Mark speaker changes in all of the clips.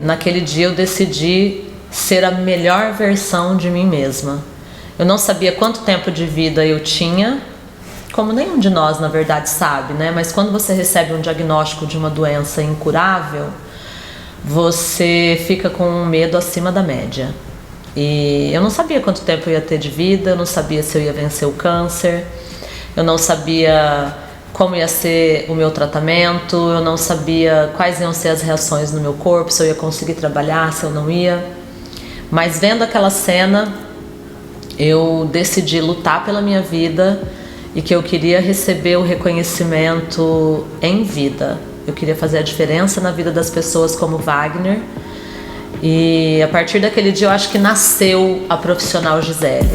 Speaker 1: Naquele dia eu decidi ser a melhor versão de mim mesma. Eu não sabia quanto tempo de vida eu tinha, como nenhum de nós na verdade sabe, né? Mas quando você recebe um diagnóstico de uma doença incurável, você fica com um medo acima da média. E eu não sabia quanto tempo eu ia ter de vida, eu não sabia se eu ia vencer o câncer, eu não sabia como ia ser o meu tratamento, eu não sabia quais iam ser as reações no meu corpo, se eu ia conseguir trabalhar, se eu não ia. Mas vendo aquela cena, eu decidi lutar pela minha vida e que eu queria receber o reconhecimento em vida. Eu queria fazer a diferença na vida das pessoas como Wagner. E a partir daquele dia eu acho que nasceu a profissional Gisele.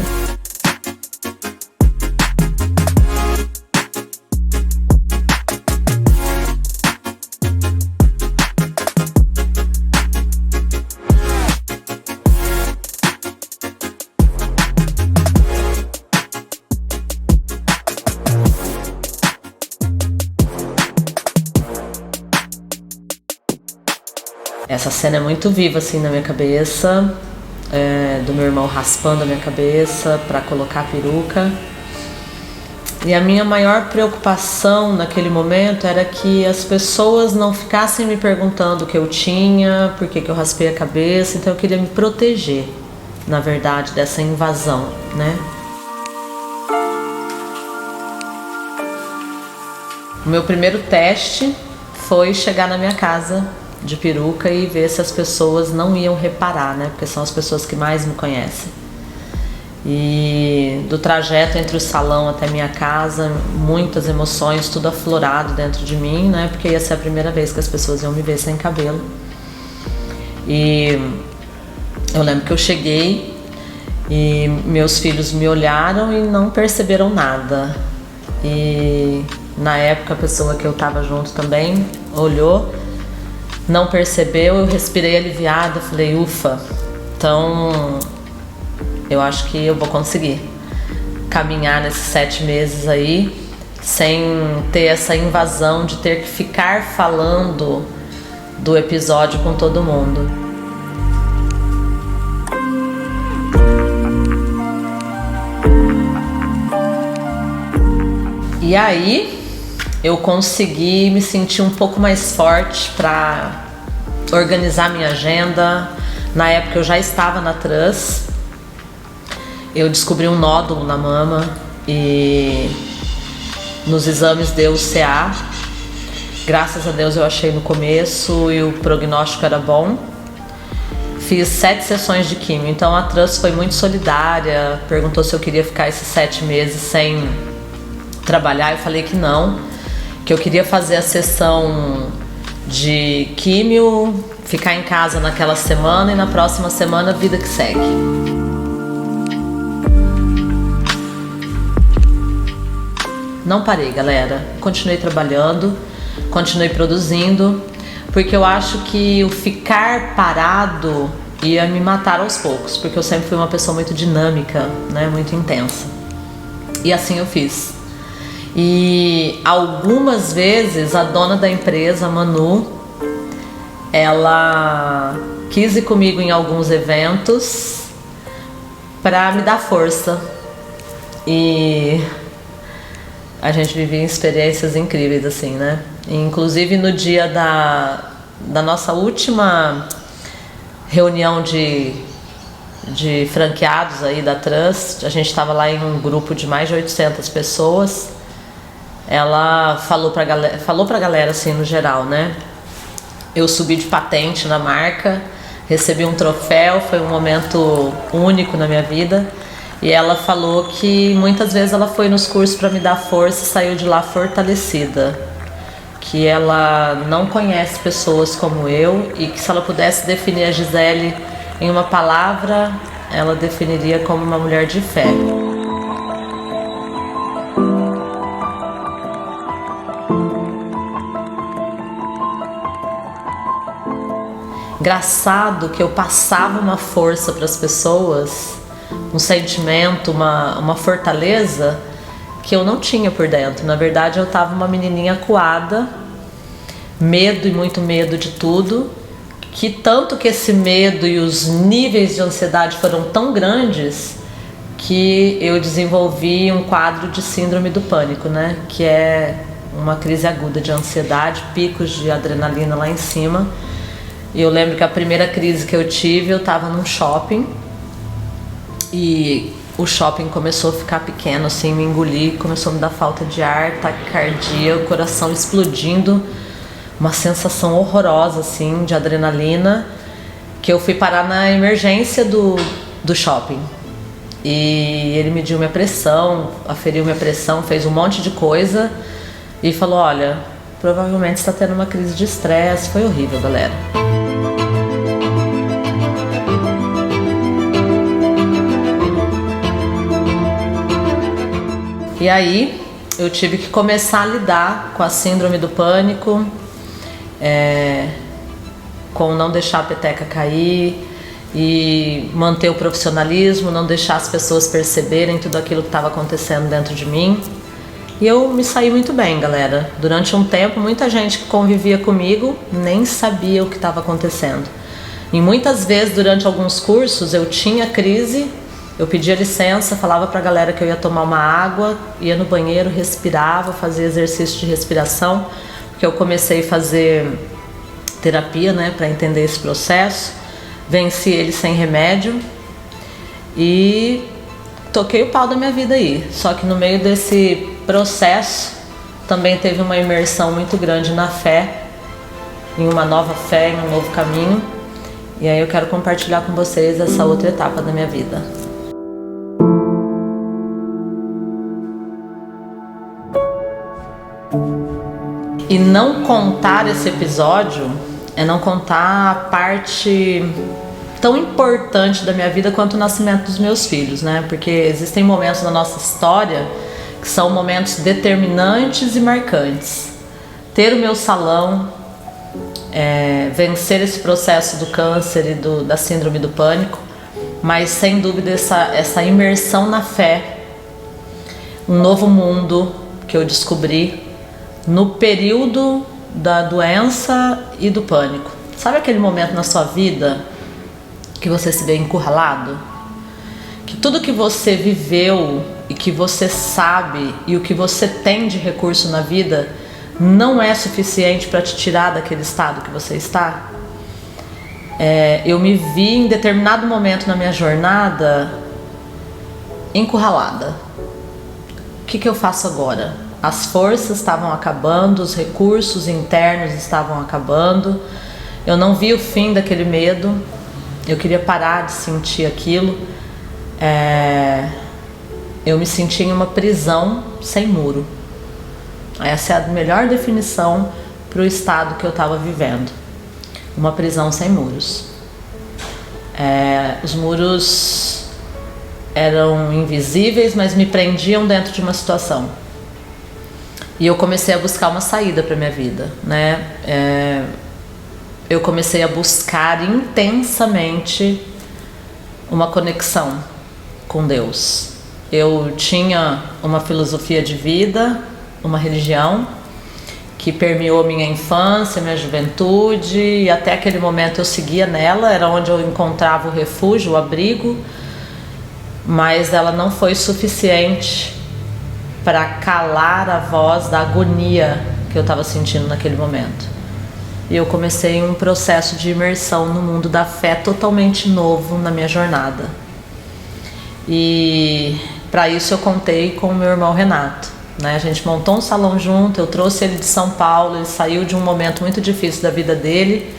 Speaker 1: Essa cena é muito viva assim na minha cabeça, do meu irmão raspando a minha cabeça para colocar a peruca. E a minha maior preocupação naquele momento era que as pessoas não ficassem me perguntando o que eu tinha, por que eu raspei a cabeça. Então eu queria me proteger, na verdade, dessa invasão, né? O meu primeiro teste foi chegar na minha casa de peruca e ver se as pessoas não iam reparar, né? Porque são as pessoas que mais me conhecem. E do trajeto entre o salão até minha casa, muitas emoções, tudo aflorado dentro de mim, né? Porque ia ser a primeira vez que as pessoas iam me ver sem cabelo. E eu lembro que eu cheguei e meus filhos me olharam e não perceberam nada. E na época a pessoa que eu tava junto também olhou, não percebeu, eu respirei aliviada, falei, ufa, então eu acho que eu vou conseguir caminhar nesses 7 meses aí, sem ter essa invasão de ter que ficar falando do episódio com todo mundo. E aí eu consegui me sentir um pouco mais forte para organizar minha agenda. Na época eu já estava na trans, eu descobri um nódulo na mama e nos exames deu CA. Graças a Deus eu achei no começo e o prognóstico era bom. Fiz 7 sessões de quimio, então a trans foi muito solidária, perguntou se eu queria ficar esses 7 meses sem trabalhar. Eu falei que não, que eu queria fazer a sessão de químio, ficar em casa naquela semana e na próxima semana vida que segue. Não parei, galera. Continuei trabalhando, continuei produzindo, porque eu acho que o ficar parado ia me matar aos poucos, porque eu sempre fui uma pessoa muito dinâmica, né, muito intensa. E assim eu fiz. E algumas vezes a dona da empresa, a Manu, ela quis ir comigo em alguns eventos para me dar força. E a gente vivia experiências incríveis assim, né? Inclusive no dia da nossa última reunião de franqueados aí da Trans, a gente estava lá em um grupo de mais de 800 pessoas. Ela falou pra galera assim no geral, né? Eu subi de patente na marca, recebi um troféu, foi um momento único na minha vida. E ela falou que muitas vezes ela foi nos cursos para me dar força e saiu de lá fortalecida. Que ela não conhece pessoas como eu e que se ela pudesse definir a Gisele em uma palavra, ela definiria como uma mulher de fé. Engraçado que eu passava uma força para as pessoas, um sentimento, uma fortaleza que eu não tinha por dentro. Na verdade eu estava uma menininha acuada, medo e muito medo de tudo, que tanto que esse medo e os níveis de ansiedade foram tão grandes que eu desenvolvi um quadro de síndrome do pânico, né? Que é uma crise aguda de ansiedade, picos de adrenalina lá em cima. E eu lembro que a primeira crise que eu tive, eu estava num shopping e o shopping começou a ficar pequeno, assim, me engolir, começou a me dar falta de ar, taquicardia, o coração explodindo, uma sensação horrorosa, assim, de adrenalina, que eu fui parar na emergência do shopping. E ele mediu minha pressão, aferiu minha pressão, fez um monte de coisa e falou: olha, provavelmente você está tendo uma crise de estresse. Foi horrível, galera. E aí eu tive que começar a lidar com a síndrome do pânico, com não deixar a peteca cair e manter o profissionalismo, não deixar as pessoas perceberem tudo aquilo que estava acontecendo dentro de mim. E eu me saí muito bem, galera. Durante um tempo, muita gente que convivia comigo nem sabia o que estava acontecendo. E muitas vezes, durante alguns cursos, eu tinha crise, eu pedia licença, falava pra galera que eu ia tomar uma água, ia no banheiro, respirava, fazia exercício de respiração, porque eu comecei a fazer terapia, né, para entender esse processo. Venci ele sem remédio e toquei o pau da minha vida aí. Só que no meio desse processo também teve uma imersão muito grande na fé, em uma nova fé, em um novo caminho. E aí eu quero compartilhar com vocês essa outra etapa da minha vida. E não contar esse episódio é não contar a parte tão importante da minha vida quanto o nascimento dos meus filhos, né? Porque existem momentos na nossa história que são momentos determinantes e marcantes. Ter o meu salão, vencer esse processo do câncer e da síndrome do pânico, mas sem dúvida essa imersão na fé, um novo mundo que eu descobri no período da doença e do pânico. Sabe aquele momento na sua vida que você se vê encurralado? Que tudo que você viveu e que você sabe e o que você tem de recurso na vida não é suficiente para te tirar daquele estado que você está? Eu me vi em determinado momento na minha jornada encurralada. O que eu faço agora? As forças estavam acabando, os recursos internos estavam acabando. Eu não vi o fim daquele medo. Eu queria parar de sentir aquilo. Eu me senti em uma prisão sem muro. Essa é a melhor definição para o estado que eu estava vivendo. Uma prisão sem muros. Os muros eram invisíveis, mas me prendiam dentro de uma situação. E eu comecei a buscar uma saída para minha vida, né? Eu comecei a buscar intensamente uma conexão com Deus. Eu tinha uma filosofia de vida, uma religião que permeou minha infância, minha juventude, e até aquele momento eu seguia nela, era onde eu encontrava o refúgio, o abrigo, mas ela não foi suficiente para calar a voz da agonia que eu estava sentindo naquele momento. E eu comecei um processo de imersão no mundo da fé totalmente novo na minha jornada. E para isso eu contei com o meu irmão Renato, né? A gente montou um salão junto, eu trouxe ele de São Paulo, ele saiu de um momento muito difícil da vida dele.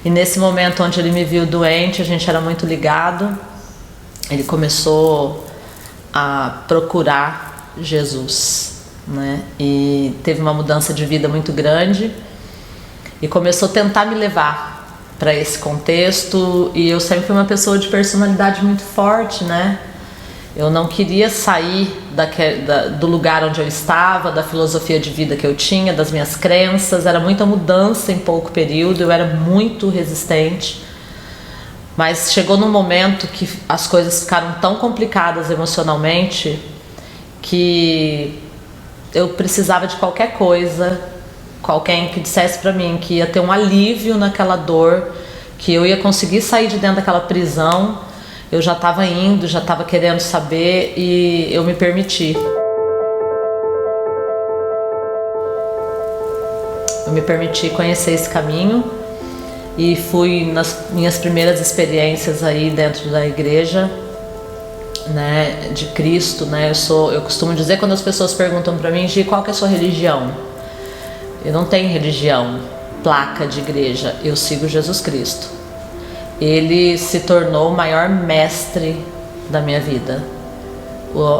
Speaker 1: E nesse momento onde ele me viu doente, a gente era muito ligado, ele começou a procurar Jesus, né? E teve uma mudança de vida muito grande e começou a tentar me levar para esse contexto. E eu sempre fui uma pessoa de personalidade muito forte, né? Eu não queria sair do lugar onde eu estava, da filosofia de vida que eu tinha, das minhas crenças. Era muita mudança em pouco período, eu era muito resistente. Mas chegou num momento que as coisas ficaram tão complicadas emocionalmente que eu precisava de qualquer coisa, alguém que dissesse pra mim que ia ter um alívio naquela dor, que eu ia conseguir sair de dentro daquela prisão. Eu já estava indo, já estava querendo saber e eu me permiti. Eu me permiti conhecer esse caminho e fui nas minhas primeiras experiências aí dentro da igreja, né, de Cristo, né? Eu costumo dizer, quando as pessoas perguntam para mim, Gi, qual que é a sua religião? Eu não tenho religião, placa de igreja, eu sigo Jesus Cristo. Ele se tornou o maior mestre da minha vida,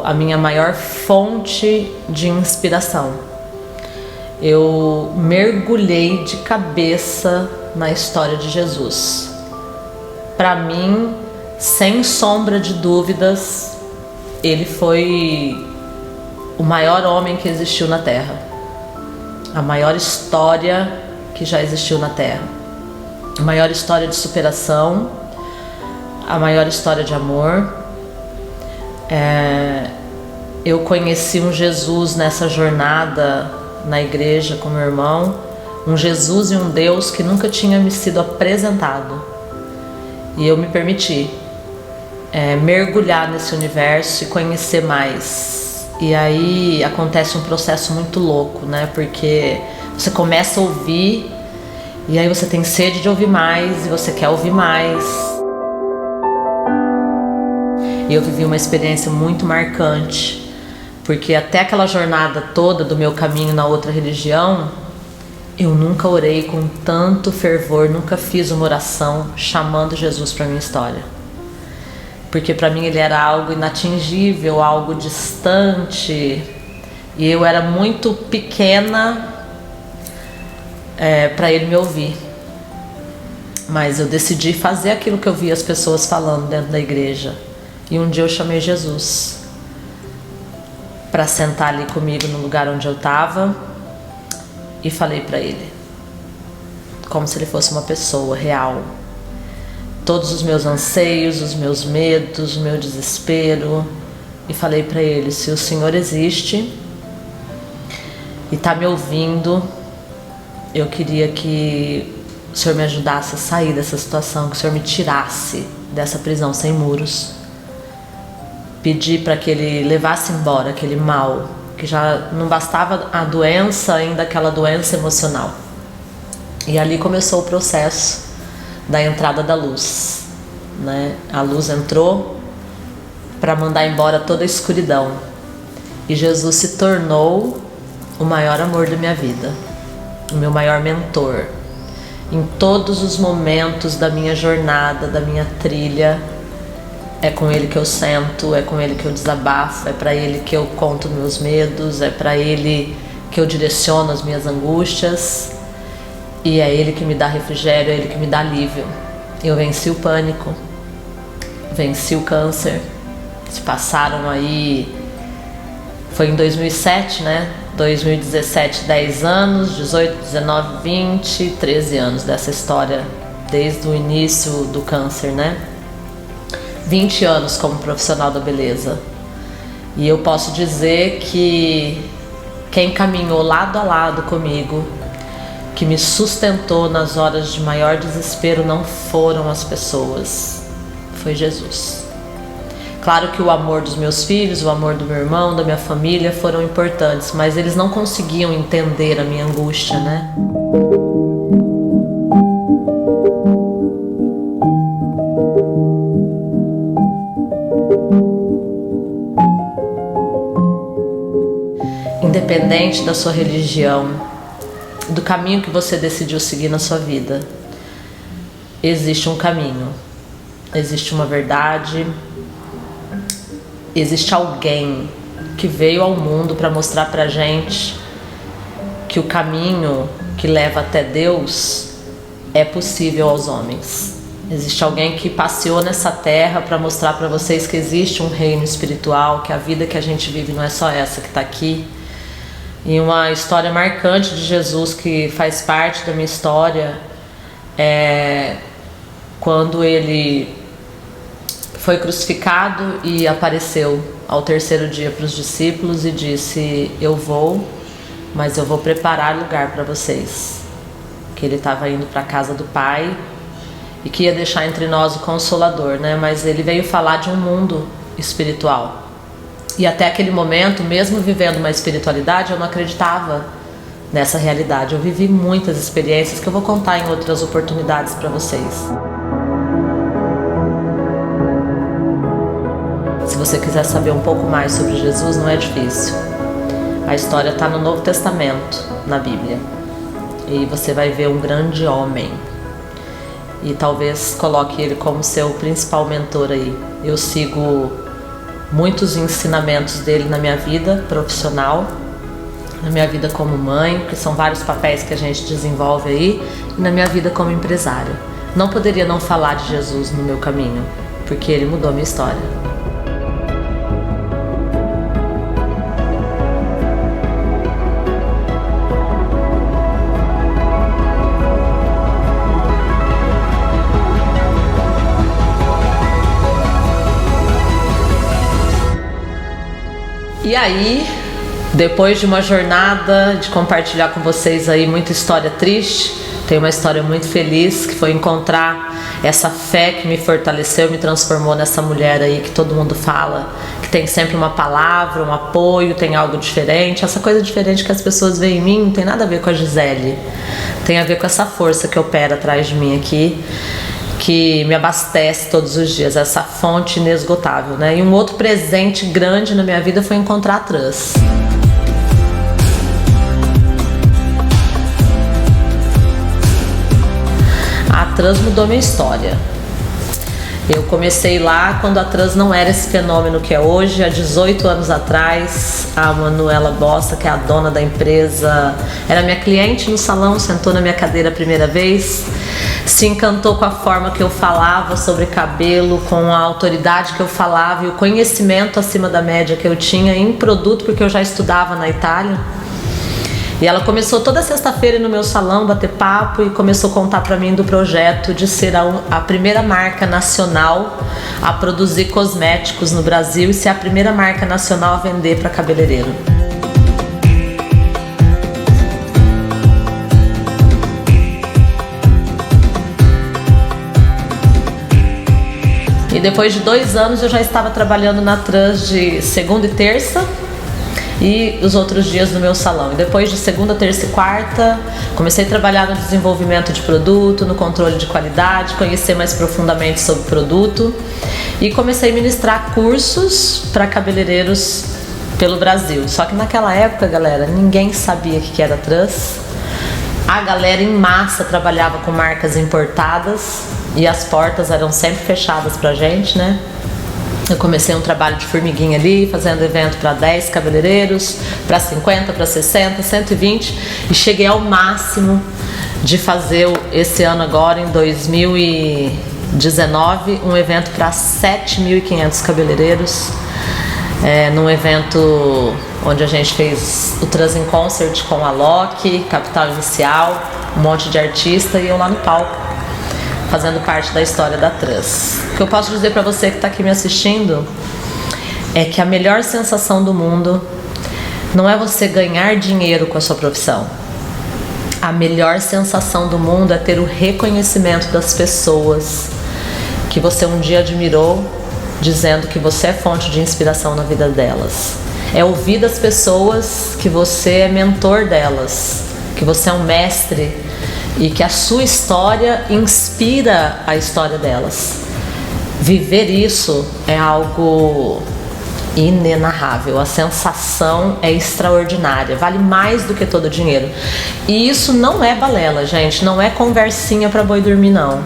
Speaker 1: a minha maior fonte de inspiração. Eu mergulhei de cabeça na história de Jesus. Para mim, sem sombra de dúvidas, ele foi o maior homem que existiu na Terra, a maior história que já existiu na Terra, a maior história de superação, a maior história de amor. Eu conheci um Jesus nessa jornada na igreja com meu irmão, um Jesus e um Deus que nunca tinha me sido apresentado, e eu me permiti mergulhar nesse universo e conhecer mais. E aí acontece um processo muito louco, né? Porque você começa a ouvir e aí você tem sede de ouvir mais e você quer ouvir mais. E eu vivi uma experiência muito marcante, porque até aquela jornada toda do meu caminho na outra religião, eu nunca orei com tanto fervor, nunca fiz uma oração chamando Jesus para minha história. Porque para mim ele era algo inatingível, algo distante, e eu era muito pequena para ele me ouvir. Mas eu decidi fazer aquilo que eu via as pessoas falando dentro da igreja. E um dia eu chamei Jesus para sentar ali comigo no lugar onde eu estava e falei para ele, como se ele fosse uma pessoa real, todos os meus anseios, os meus medos, o meu desespero, e falei para ele, se o Senhor existe e está me ouvindo, eu queria que o Senhor me ajudasse a sair dessa situação, que o Senhor me tirasse dessa prisão sem muros. Pedi para que ele levasse embora aquele mal, que já não bastava a doença, ainda aquela doença emocional. E ali começou o processo da entrada da luz, né? A luz entrou para mandar embora toda a escuridão. E Jesus se tornou o maior amor da minha vida, o meu maior mentor. Em todos os momentos da minha jornada, da minha trilha, é com ele que eu sento, é com ele que eu desabafo, é para ele que eu conto meus medos, é para ele que eu direciono as minhas angústias, e é ele que me dá refrigério, é ele que me dá alívio. Eu venci o pânico, venci o câncer. Se passaram aí, foi em 2007, né? 2017, 10 anos, 18, 19, 20, 13 anos dessa história, desde o início do câncer, né? 20 anos como profissional da beleza. E eu posso dizer que quem caminhou lado a lado comigo, que me sustentou nas horas de maior desespero, não foram as pessoas, foi Jesus. Claro que o amor dos meus filhos, o amor do meu irmão, da minha família foram importantes, mas eles não conseguiam entender a minha angústia, né? Independente da sua religião, do caminho que você decidiu seguir na sua vida, existe um caminho, existe uma verdade, existe alguém que veio ao mundo para mostrar pra gente que o caminho que leva até Deus é possível aos homens. Existe alguém que passeou nessa terra para mostrar para vocês que existe um reino espiritual, que a vida que a gente vive não é só essa que está aqui. E uma história marcante de Jesus que faz parte da minha história é quando ele foi crucificado e apareceu ao terceiro dia para os discípulos e disse: eu vou, mas eu vou preparar lugar para vocês. Que ele estava indo para a casa do Pai e que ia deixar entre nós o Consolador, né? Mas ele veio falar de um mundo espiritual. E até aquele momento, mesmo vivendo uma espiritualidade, eu não acreditava nessa realidade. Eu vivi muitas experiências que eu vou contar em outras oportunidades para vocês. Se você quiser saber um pouco mais sobre Jesus, não é difícil. A história está no Novo Testamento, na Bíblia. E você vai ver um grande homem. E talvez coloque ele como seu principal mentor aí. Eu sigo muitos ensinamentos dele na minha vida profissional, na minha vida como mãe, que são vários papéis que a gente desenvolve aí, e na minha vida como empresária. Não poderia não falar de Jesus no meu caminho, porque ele mudou a minha história. E aí, depois de uma jornada de compartilhar com vocês aí muita história triste, tem uma história muito feliz, que foi encontrar essa fé que me fortaleceu, me transformou nessa mulher aí que todo mundo fala, que tem sempre uma palavra, um apoio, tem algo diferente. Essa coisa diferente que as pessoas veem em mim não tem nada a ver com a Gisele, tem a ver com essa força que opera atrás de mim aqui, que me abastece todos os dias, essa fonte inesgotável, né? E um outro presente grande na minha vida foi encontrar a Trans. A Trans mudou minha história. Eu comecei lá quando a Trans não era esse fenômeno que é hoje. Há 18 anos atrás, a Manuela Bossa, que é a dona da empresa, era minha cliente no salão, sentou na minha cadeira a primeira vez, se encantou com a forma que eu falava sobre cabelo, com a autoridade que eu falava e o conhecimento acima da média que eu tinha em produto, porque eu já estudava na Itália. E ela começou toda sexta-feira no meu salão bater papo e começou a contar para mim do projeto de ser a primeira marca nacional a produzir cosméticos no Brasil e ser a primeira marca nacional a vender para cabeleireiro. E depois de 2 anos eu já estava trabalhando na Trans de segunda e terça e os outros dias no meu salão. E depois de segunda, terça e quarta, comecei a trabalhar no desenvolvimento de produto, no controle de qualidade, conhecer mais profundamente sobre o produto e comecei a ministrar cursos para cabeleireiros pelo Brasil. Só que naquela época, galera, ninguém sabia o que era Trans. A galera em massa trabalhava com marcas importadas e as portas eram sempre fechadas pra gente, né? Eu comecei um trabalho de formiguinha ali, fazendo evento para 10 cabeleireiros, para 50, para 60, 120 e cheguei ao máximo de fazer esse ano agora, em 2019, um evento para 7.500 cabeleireiros, num evento onde a gente fez o Trans in Concert com a Loki, Capital Inicial, um monte de artista e eu lá no palco, fazendo parte da história da Trans. O que eu posso dizer para você que está aqui me assistindo é que a melhor sensação do mundo não é você ganhar dinheiro com a sua profissão. A melhor sensação do mundo é ter o reconhecimento das pessoas que você um dia admirou, dizendo que você é fonte de inspiração na vida delas. É ouvir das pessoas que você é mentor delas, que você é um mestre e que a sua história inspira a história delas. Viver isso é algo inenarrável, a sensação é extraordinária, vale mais do que todo o dinheiro. E isso não é balela, gente, não é conversinha para boi dormir, não.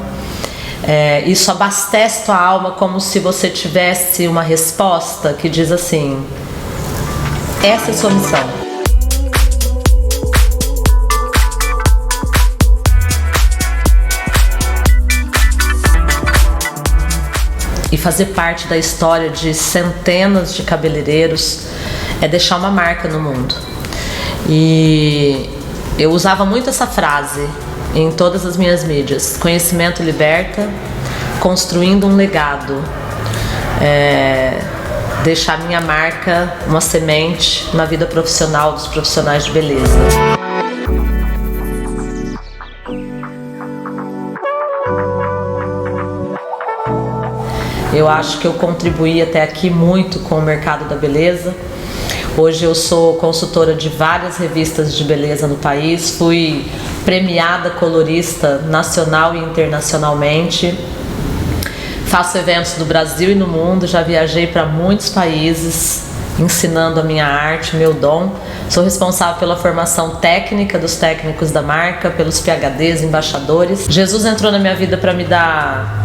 Speaker 1: Isso abastece tua alma como se você tivesse uma resposta que diz assim: essa é a sua missão. E fazer parte da história de centenas de cabeleireiros é deixar uma marca no mundo. E eu usava muito essa frase em todas as minhas mídias: conhecimento liberta, construindo um legado. Deixar minha marca uma semente na vida profissional dos profissionais de beleza. Eu acho que eu contribuí até aqui muito com o mercado da beleza. Hoje eu sou consultora de várias revistas de beleza no país, fui premiada colorista nacional e internacionalmente. Faço eventos do Brasil e no mundo, já viajei para muitos países ensinando a minha arte, meu dom. Sou responsável pela formação técnica dos técnicos da marca, pelos PhDs, embaixadores. Jesus entrou na minha vida para me dar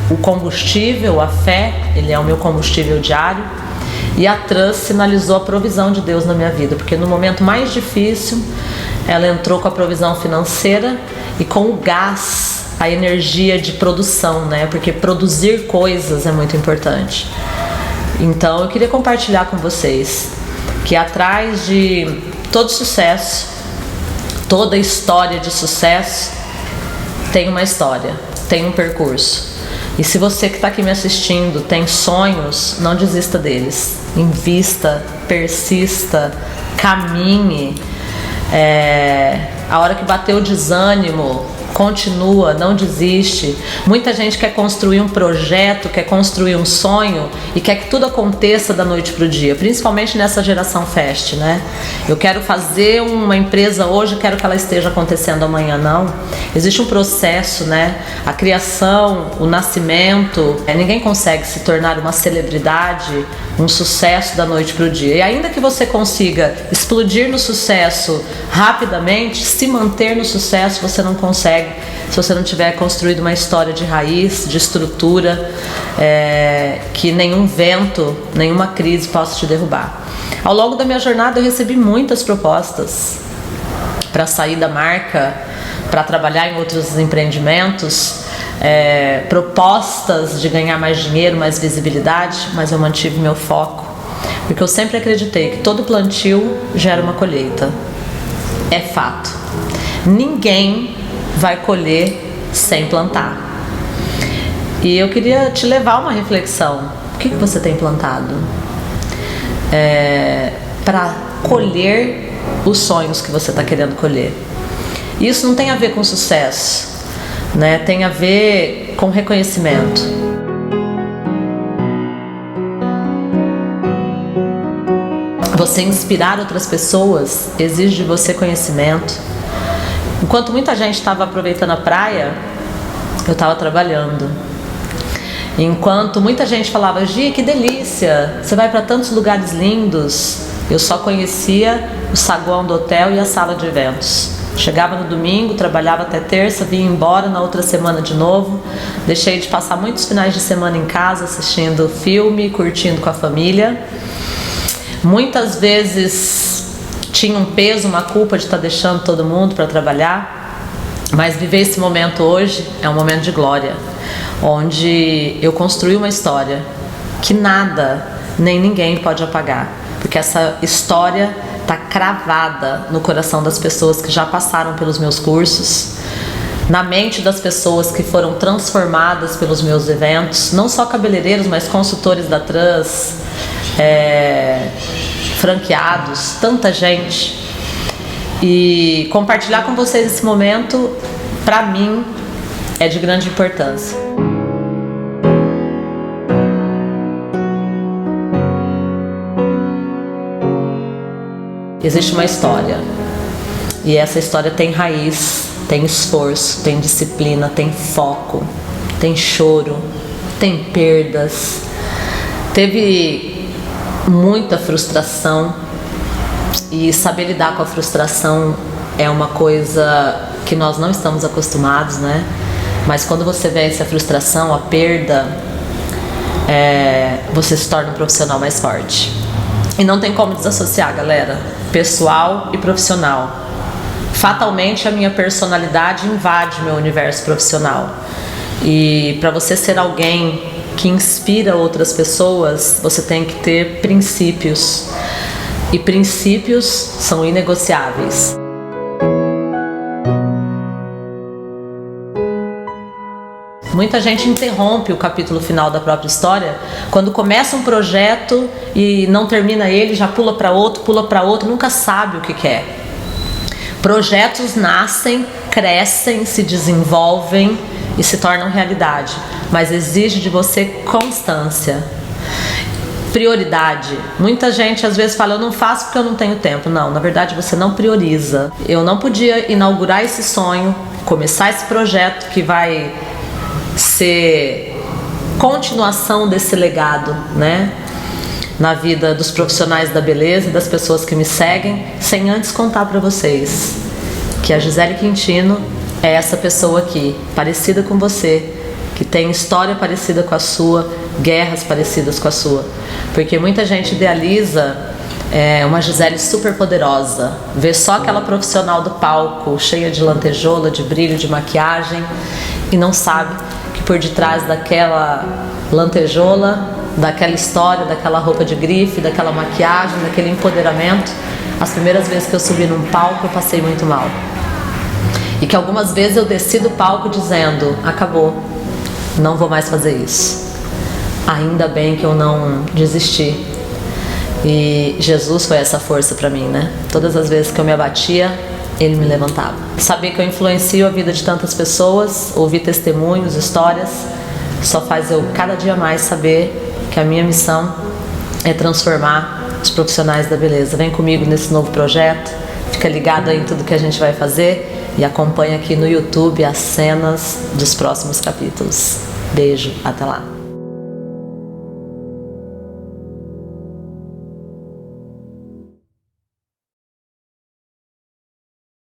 Speaker 1: o combustível, a fé, ele é o meu combustível diário. E a Trans sinalizou a provisão de Deus na minha vida, porque no momento mais difícil, ela entrou com a provisão financeira e com o gás, a energia de produção, né? Porque produzir coisas é muito importante. Então eu queria compartilhar com vocês que atrás de todo sucesso, toda história de sucesso, tem uma história, tem um percurso. E se você que está aqui me assistindo tem sonhos, não desista deles. Invista, persista, caminhe. A hora que bater o desânimo, continua, não desiste. Muita gente quer construir um projeto, quer construir um sonho e quer que tudo aconteça da noite pro dia, principalmente nessa geração fast, né? Eu quero fazer uma empresa hoje, quero que ela esteja acontecendo amanhã, não. Existe um processo, né? A criação, o nascimento, ninguém consegue se tornar uma celebridade, um sucesso da noite pro dia. E ainda que você consiga explodir no sucesso rapidamente, se manter no sucesso você não consegue se você não tiver construído uma história de raiz, de estrutura, que nenhum vento, nenhuma crise possa te derrubar. Ao longo da minha jornada eu recebi muitas propostas para sair da marca, para trabalhar em outros empreendimentos, propostas de ganhar mais dinheiro, mais visibilidade, mas eu mantive meu foco, porque eu sempre acreditei que todo plantio gera uma colheita. É fato. Ninguém vai colher sem plantar. E eu queria te levar a uma reflexão. O que você tem plantado? Para colher os sonhos que você está querendo colher. Isso não tem a ver com sucesso, né? Tem a ver com reconhecimento. Você inspirar outras pessoas exige de você conhecimento. Enquanto muita gente estava aproveitando a praia, eu estava trabalhando. Enquanto muita gente falava, Gi, que delícia, você vai para tantos lugares lindos, eu só conhecia o saguão do hotel e a sala de eventos. Chegava no domingo, trabalhava até terça, vinha embora na outra semana de novo. Deixei de passar muitos finais de semana em casa assistindo filme, curtindo com a família. Muitas vezes tinha um peso, uma culpa de estar deixando todo mundo para trabalhar, mas viver esse momento hoje é um momento de glória, onde eu construí uma história que nada, nem ninguém pode apagar, porque essa história está cravada no coração das pessoas que já passaram pelos meus cursos, na mente das pessoas que foram transformadas pelos meus eventos, não só cabeleireiros, mas consultores da Trans, franqueados, tanta gente. E compartilhar com vocês esse momento, para mim, é de grande importância. Existe uma história, e essa história tem raiz, tem esforço, tem disciplina, tem foco, tem choro, tem perdas, teve muita frustração, e saber lidar com a frustração é uma coisa que nós não estamos acostumados, né? Mas quando você vence a frustração, a perda, você se torna um profissional mais forte. E não tem como desassociar, galera, pessoal e profissional. Fatalmente a minha personalidade invade meu universo profissional. E para você ser alguém que inspira outras pessoas, você tem que ter princípios. E princípios são inegociáveis. Muita gente interrompe o capítulo final da própria história quando começa um projeto e não termina ele, já pula para outro, nunca sabe o que quer. Projetos nascem, crescem, se desenvolvem e se tornam realidade, mas exige de você constância. Prioridade. Muita gente às vezes fala, eu não faço porque eu não tenho tempo. Não, na verdade você não prioriza. Eu não podia inaugurar esse sonho, começar esse projeto que vai ser continuação desse legado, né? Na vida dos profissionais da beleza e das pessoas que me seguem, sem antes contar para vocês que a Gisele Quintino é essa pessoa aqui, parecida com você, que tem história parecida com a sua, guerras parecidas com a sua. Porque muita gente idealiza uma Gisele super poderosa, vê só aquela profissional do palco, cheia de lantejola, de brilho, de maquiagem, e não sabe que por detrás daquela lantejola, daquela história, daquela roupa de grife, daquela maquiagem, daquele empoderamento, as primeiras vezes que eu subi num palco eu passei muito mal. E que algumas vezes eu desci do palco dizendo, acabou, não vou mais fazer isso. Ainda bem que eu não desisti. E Jesus foi essa força para mim, né? Todas as vezes que eu me abatia, Ele me levantava. Saber que eu influencio a vida de tantas pessoas, ouvir testemunhos, histórias, só faz eu cada dia mais saber que a minha missão é transformar os profissionais da beleza. Vem comigo nesse novo projeto, fica ligado aí em tudo que a gente vai fazer e acompanha aqui no YouTube as cenas dos próximos capítulos. Beijo, até lá!